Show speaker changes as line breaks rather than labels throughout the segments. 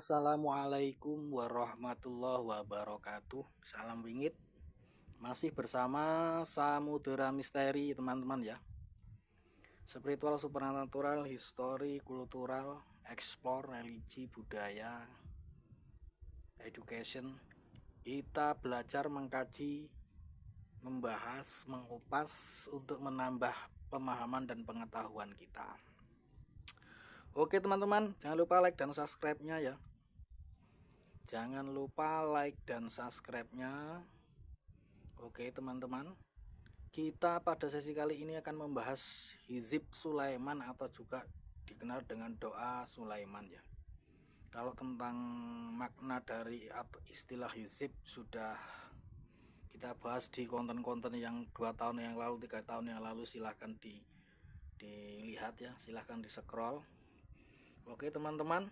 Assalamualaikum warahmatullahi wabarakatuh. Salam wingit. Masih bersama Samudera Misteri teman-teman ya. Spiritual, supernatural, histori, kultural, explore, religi, budaya, education. Kita belajar, mengkaji, membahas, mengupas untuk menambah pemahaman dan pengetahuan kita. Oke teman-teman, jangan lupa like dan subscribe-nya ya. Jangan lupa like dan subscribe-nya. Oke teman-teman, kita pada sesi kali ini akan membahas Hizib Sulaiman atau juga dikenal dengan doa Sulaiman ya. Kalau tentang makna dari atau istilah hizib sudah kita bahas di konten-konten yang 2 tahun yang lalu, 3 tahun yang lalu. Silahkan dilihat ya, silahkan di scroll. Oke teman-teman,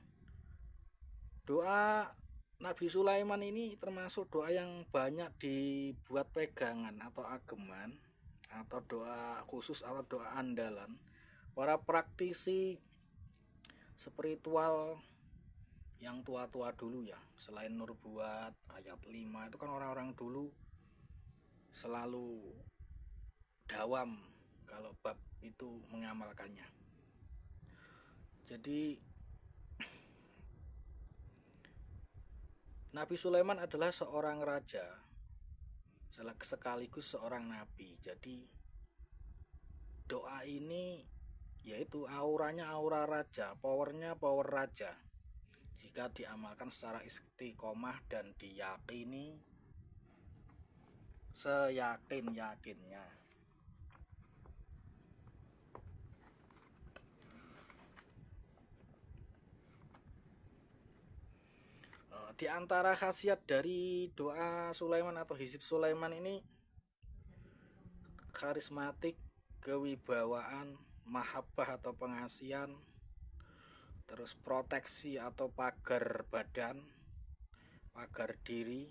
doa Nabi Sulaiman ini termasuk doa yang banyak dibuat pegangan atau ageman atau doa khusus atau doa andalan para praktisi spiritual yang tua-tua dulu ya. Selain Nubuat ayat 5 itu kan orang-orang dulu selalu dawam kalau bab itu mengamalkannya. Jadi Nabi Sulaiman adalah seorang raja sekaligus seorang nabi. Jadi doa ini yaitu auranya aura raja, powernya power raja. Jika diamalkan secara istiqomah dan diyakini seyakin-yakinnya. Di antara khasiat dari doa Sulaiman atau hizib Sulaiman ini karismatik, kewibawaan, mahabbah atau pengasihan, terus proteksi atau pagar badan, pagar diri,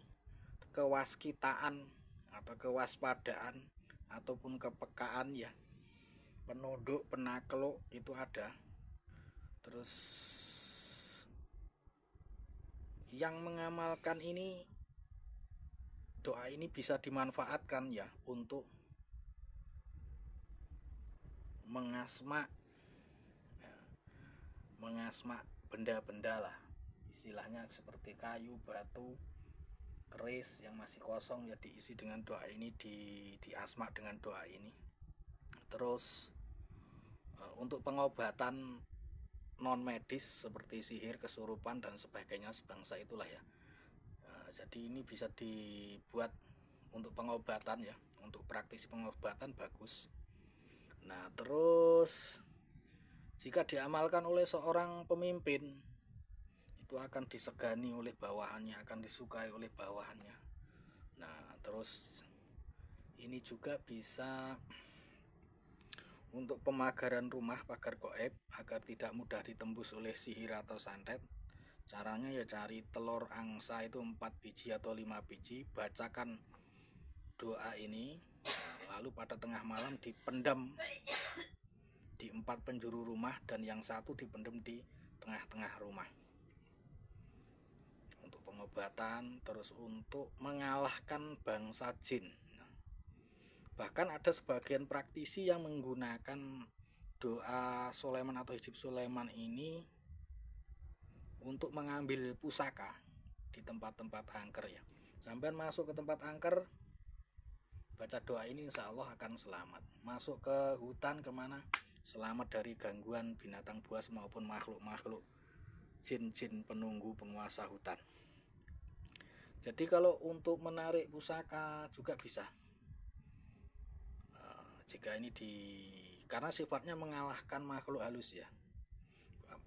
kewaskitaan atau kewaspadaan ataupun kepekaan ya, penunduk, penakluk itu ada. Terus yang mengamalkan ini, doa ini bisa dimanfaatkan ya untuk mengasma benda-benda lah, istilahnya seperti kayu, batu, keris yang masih kosong ya diisi dengan doa ini, diasma dengan doa ini. Terus untuk pengobatan non medis seperti sihir, kesurupan dan sebagainya sebangsa itulah ya. Jadi ini bisa dibuat untuk pengobatan ya, untuk praktisi pengobatan bagus. Nah terus jika diamalkan oleh seorang pemimpin itu akan disegani oleh bawahannya, akan disukai oleh bawahannya. Nah terus ini juga bisa untuk pemagaran rumah, pagar goib agar tidak mudah ditembus oleh sihir atau santet. Caranya ya cari telur angsa itu 4 biji atau 5 biji, bacakan doa ini, lalu pada tengah malam dipendam di 4 penjuru rumah dan yang satu dipendam di tengah-tengah rumah untuk pengobatan. Terus untuk mengalahkan bangsa jin. Bahkan ada sebagian praktisi yang menggunakan doa Sulaiman atau hizib Sulaiman ini untuk mengambil pusaka di tempat-tempat angker ya. Sampai masuk ke tempat angker, baca doa ini insya Allah akan selamat. Masuk ke hutan kemana, selamat dari gangguan binatang buas maupun makhluk-makhluk jin-jin penunggu penguasa hutan. Jadi kalau untuk menarik pusaka juga bisa. Jika ini karena sifatnya mengalahkan makhluk halus ya.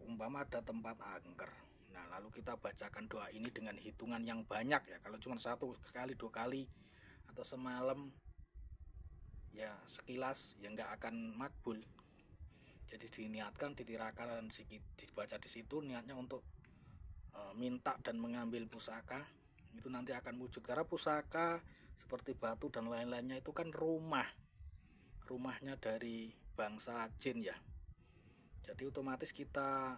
Umpama ada tempat angker, nah lalu kita bacakan doa ini dengan hitungan yang banyak ya. Kalau cuma 1 kali 2 kali atau semalam ya sekilas ya nggak akan makbul. Jadi diniatkan, ditirakan dan dibaca di situ niatnya untuk minta dan mengambil pusaka, itu nanti akan wujud. Karena pusaka seperti batu dan lain-lainnya itu kan rumahnya dari bangsa jin ya. Jadi otomatis kita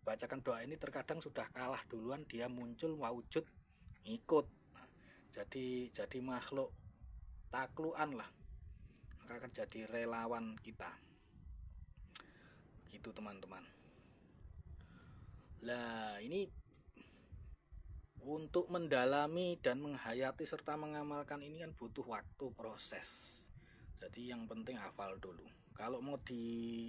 bacakan doa ini terkadang sudah kalah duluan, dia muncul wujud ikut. Nah, jadi makhluk takluan lah, maka akan jadi relawan kita. Begitu teman-teman. Lah ini untuk mendalami dan menghayati serta mengamalkan ini kan butuh waktu, proses. Jadi yang penting hafal dulu. Kalau mau dibaca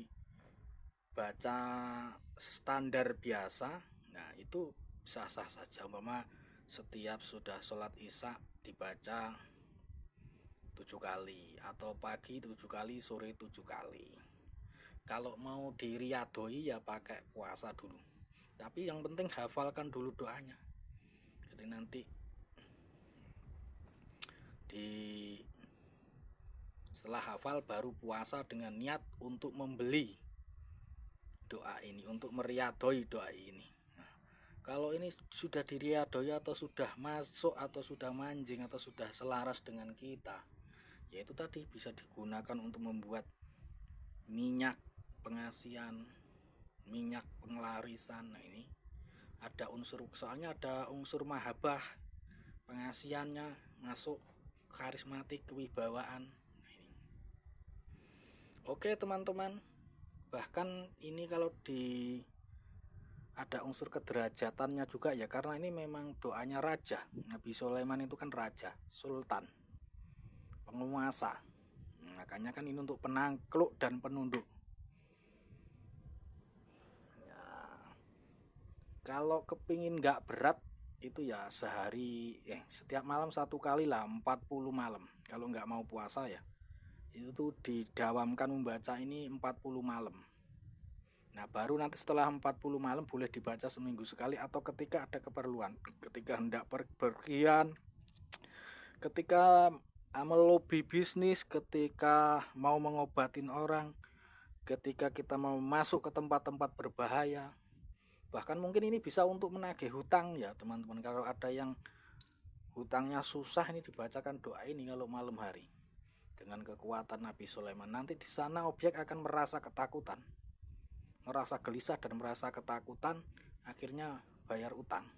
standar biasa, nah itu sah-sah saja. Umpama setiap sudah sholat isya dibaca 7 kali, atau pagi 7 kali, sore 7 kali. Kalau mau diriadoi ya pakai puasa dulu. Tapi yang penting hafalkan dulu doanya. Jadi nanti setelah hafal baru puasa dengan niat untuk membeli doa ini, untuk meriadoi doa ini. Nah, kalau ini sudah diriadoi atau sudah masuk atau sudah manjing atau sudah selaras dengan kita, yaitu tadi bisa digunakan untuk membuat minyak pengasihan, minyak pengelarisan. Nah ini ada unsur, soalnya ada unsur mahabbah, pengasihannya masuk, karismatik, kewibawaan. Nah ini. Oke teman-teman, bahkan ini kalau ada unsur kederajatannya juga ya, karena ini memang doanya raja. Nabi Sulaiman itu kan raja, sultan, penguasa. Makanya kan ini untuk penakluk dan penunduk. Ya, kalau kepingin gak berat itu ya sehari, setiap malam 1 kali lah, 40 malam. Kalau gak mau puasa ya, itu tuh didawamkan membaca ini 40 malam. Nah baru nanti setelah 40 malam boleh dibaca seminggu sekali, atau ketika ada keperluan, ketika hendak pergian, ketika melobi bisnis, ketika mau mengobatin orang, ketika kita mau masuk ke tempat-tempat berbahaya. Bahkan mungkin ini bisa untuk menagih hutang ya teman-teman. Kalau ada yang hutangnya susah, ini dibacakan doa ini kalau malam hari. Dengan kekuatan Nabi Sulaiman, nanti di sana objek akan merasa ketakutan, merasa gelisah dan merasa ketakutan, akhirnya bayar utang.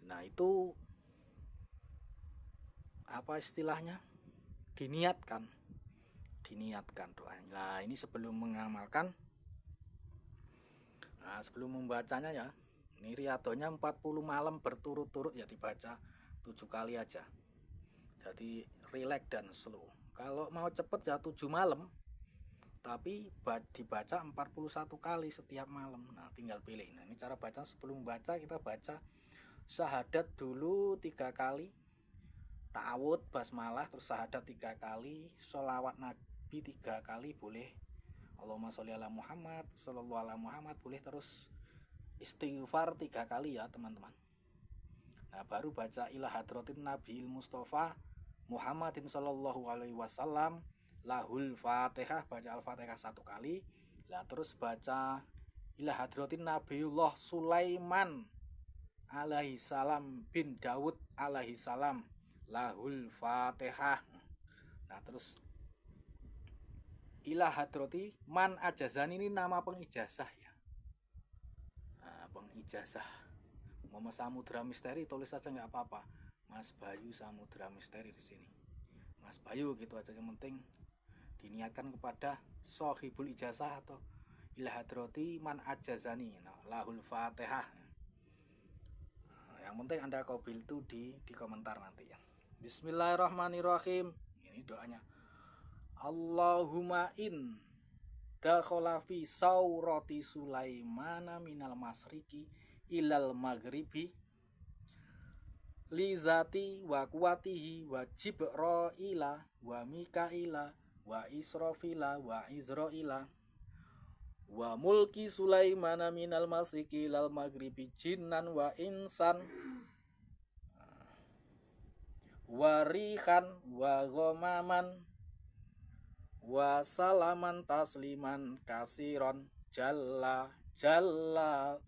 Nah itu apa istilahnya, diniatkan doanya. Nah ini sebelum mengamalkan, sebelum membacanya ya, ini riadonya 40 malam berturut-turut ya, dibaca 7 kali aja, jadi relax dan slow. Kalau mau cepet ya 7 malam, tapi dibaca 41 kali setiap malam. Nah tinggal pilih. Nah ini cara baca. Sebelum baca kita baca syahadat dulu 3 kali, ta'awud, basmalah, terus syahadat 3 kali, sholawat Nabi 3 kali boleh, Allahumma sholli ala Muhammad, sallallahu ala Muhammad boleh, terus istighfar 3 kali ya teman-teman. Nah baru baca ila hadratin Nabiil Mustafa Muhammadin sallallahu alaihi wasallam lahul fatihah, baca al-fatihah 1 kali. Nah terus baca ila hadratin Nabiullah Sulaiman alaihi salam bin Daud alaihi salam lahul fatihah. Nah terus ila hadrati man ajazan, ini nama pengijazah ya. Nah, pengijazah Mama Samudra Misteri tulis saja nggak apa-apa, Mas Bayu Samudra Misteri di sini, Mas Bayu gitu aja, yang penting diniatkan kepada sohibul ijazah atau ila hadrati man ajazani, nah, lahul fatihah. Nah, yang penting Anda kobil itu di komentar nanti ya. Bismillahirrahmanirrahim. Ini doanya. Allahumma in dakhala fi saurati Sulaimana minal masriki ilal maghribi li zati wa kuwatihi wa jibra'ila wa mikaila wa israfila wa izra'ila wa mulki Sulaimana minal masriki ilal maghribi jinnan wa insan warihan wa ghomaman wa salaman tasliman kasiron jalla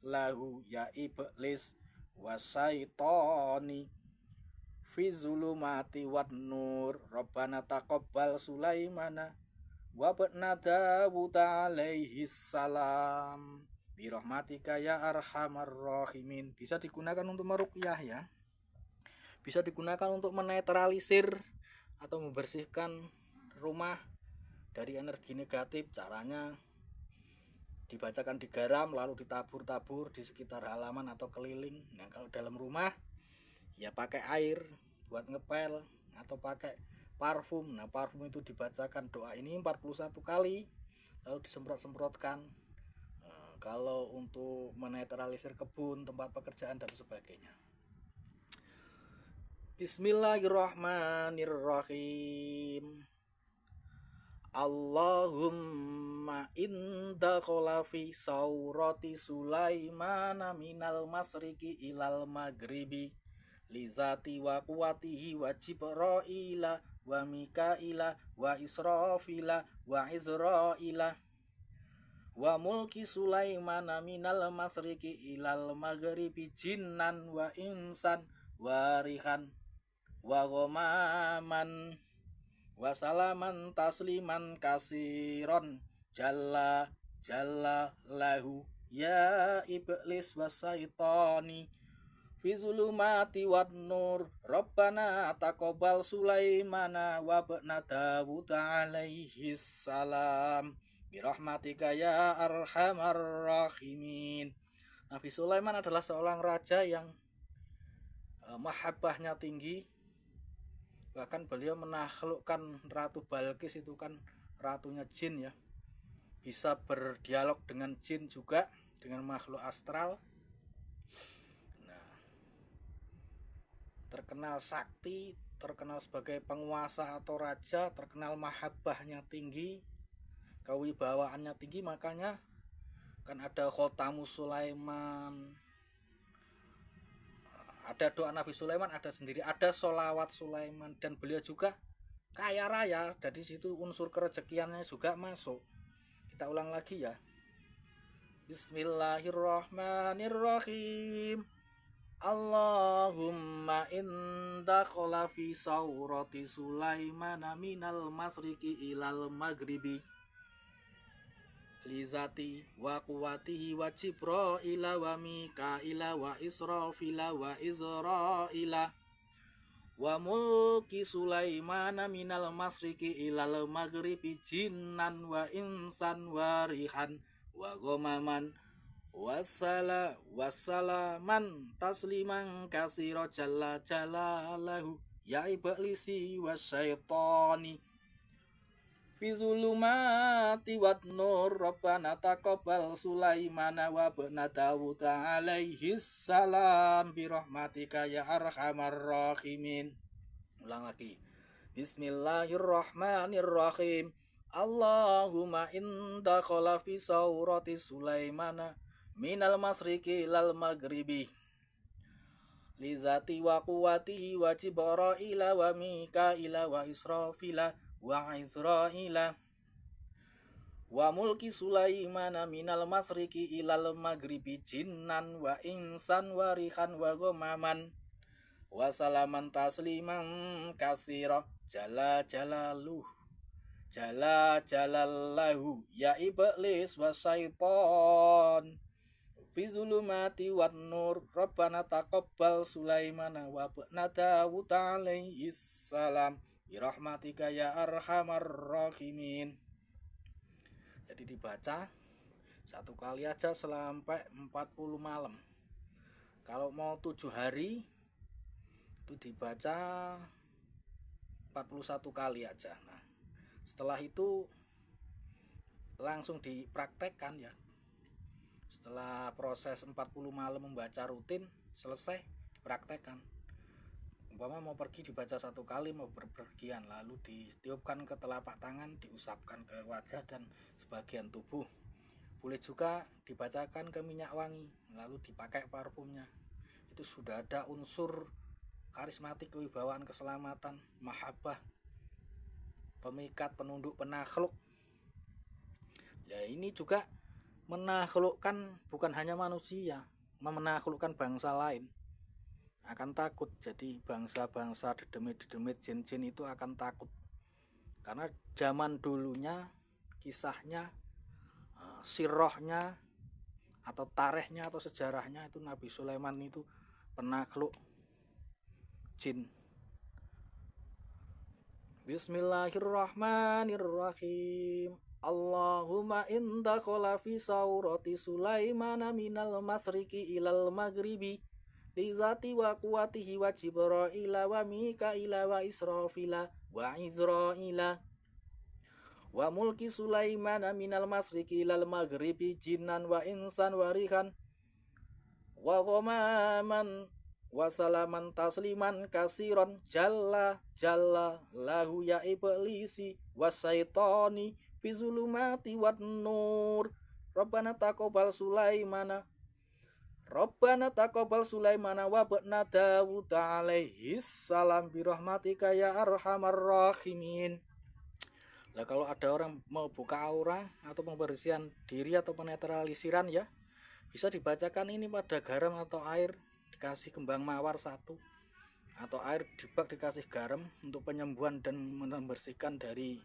lahu ya iblis wa syaitoni fi zulumati wan nur rabbana taqabbal Sulaimana wa ba'na Dawud alaihi salam. birahmatika ya arhamar rahimin. Bisa digunakan untuk meruqyah ya. Bisa digunakan untuk menetralisir atau membersihkan rumah dari energi negatif. Caranya dibacakan di garam lalu ditabur-tabur di sekitar halaman atau keliling. Nah, kalau dalam rumah ya pakai air buat ngepel atau pakai parfum. Nah, parfum itu dibacakan doa ini 41 kali lalu disemprot-semprotkan. Kalau untuk menetralisir kebun, tempat pekerjaan dan sebagainya. Bismillahirrahmanirrahim. Allahumma inda kholafi saurati Sulaimana minal masriki ilal maghribi lizati wa kuwatihi wa Jibra'ila wa Mikaila wa Israfila wa Izra'ila wa mulki Sulaimana minal masriki ilal maghribi jinnan wa insan wa rihan wa gomaman wa salaman tasliman kasiron jalla lahu ya iblis wasaitani fi zulumati wan nur rabbana taqabbal Sulaimana wa ba'na Dawud alaihi salam birahmatika ya arhamar rahimin. Nabi Sulaiman adalah seorang raja yang mahabbahnya tinggi. Bahkan beliau menaklukkan Ratu Balkis, itu kan ratunya jin ya. Bisa berdialog dengan jin juga, dengan makhluk astral. Nah, terkenal sakti, terkenal sebagai penguasa atau raja, terkenal mahabbahnya tinggi, kewibawaannya tinggi. Makanya kan ada khotamu Sulaiman, ada doa Nabi Sulaiman, ada sendiri, ada sholawat Sulaiman, dan beliau juga kaya raya. Dari situ unsur kerezekiannya juga masuk. Kita ulang lagi ya. Bismillahirrahmanirrahim. Allahumma inda kholafi saurati Sulaimana minal masriki ilal maghribi lizati wa kuwatihi wa Jibra'ila wa Mikaila wa Israfila wa Izra'ila wa mulki Sulaimana minal masriki ilal maghribi jinnan wa insan wa rihan wa gomaman wassalaman tasliman kasiro jalla lahu ya iblisi wasyaitani fi zulumati wan nur rabbana taqabbal Sulaimana wa ba'na Dawud alaihi salam birahmatika ya arhamar rahimin. Ulang lagi. Bismillahirrahmanirrahim. Allahumma inda kholafi saurati Sulaimana minal masriki lal maghribi lizati wa kuwatihi wa Jibra'ila wa Mikaila wa Israfila wa Izra'ila wa mulki Sulaimana minal masriki ilal maghribi jinnan wa insan wa rihan wa gomaman wa salaman tasliman kasira jalla lahu ya iblis wasyaiton fi zulumati wan nur rabbana taqabbal Sulaimana wa ba'na Dawud alaihi salam birahmatika ya arhamar rahimin. Jadi dibaca satu kali aja sampai 40 malam. Kalau mau 7 hari itu dibaca 41 kali aja. Nah, setelah itu langsung dipraktekkan ya. Setelah proses 40 malam membaca rutin selesai, dipraktekkan. Umpama mau pergi dibaca 1 kali, mau berpergian, lalu ditiupkan ke telapak tangan, diusapkan ke wajah dan sebagian tubuh. Boleh juga dibacakan ke minyak wangi, lalu dipakai parfumnya. Itu sudah ada unsur karismatik, kewibawaan, keselamatan, mahabbah, pemikat, penunduk, penakluk. Ya, ini juga menaklukkan bukan hanya manusia, menaklukkan bangsa lain. Akan takut. Jadi bangsa-bangsa dedemit-dedemit jin-jin itu akan takut. Karena zaman dulunya kisahnya, sirrohnya atau tarikhnya atau sejarahnya itu Nabi Sulaiman itu penakluk jin. Bismillahirrahmanirrahim. Allahumma inda khola fi saurati Sulaimana minal masriki ilal maghribi lizati wa quwatihi wa Jibrila wa Mikaila wa Israfila wa Izraila wa mulki Sulaimana minal masriki ilal maghribi jinnan wa insan wa rihan wa ghamaman wa salaman tasliman kasiron jalla lahu ya iblisi wasyaitani fi zulumati wan nur Rabbana taqabbal Sulaimana wa ba'na Dawud alaihi salam birahmatika ya arhamar rahimin. Nah, kalau ada orang mau buka aura atau pembersihan diri atau penetralisiran ya, bisa dibacakan ini pada garam atau air, dikasih kembang mawar 1 atau air di bak dikasih garam untuk penyembuhan dan membersihkan dari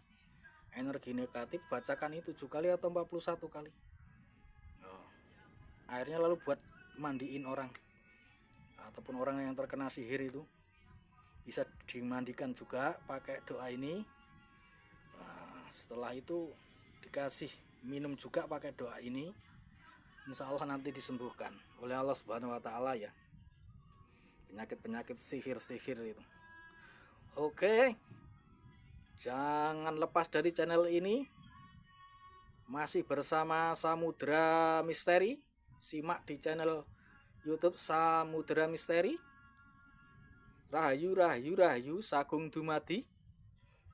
energi negatif. Bacakan itu 7 kali atau 41 kali. Airnya lalu buat mandiin orang ataupun orang yang terkena sihir itu bisa dimandikan juga pakai doa ini. Setelah itu dikasih minum juga pakai doa ini, insya Allah nanti disembuhkan oleh Allah Subhanahu wa Ta'ala ya, penyakit sihir itu. Oke, jangan lepas dari channel ini. Masih bersama Samudra Misteri, simak di channel YouTube Samudra Misteri. Rahayu sagung dumadi.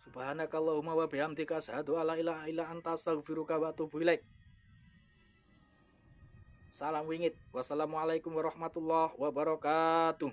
Subhanakallahumma wa bihamdika asyhadu alla ilaha illa anta astaghfiruka wa atubu ilaik. Salam wingit. Wassalamualaikum warahmatullahi wabarakatuh.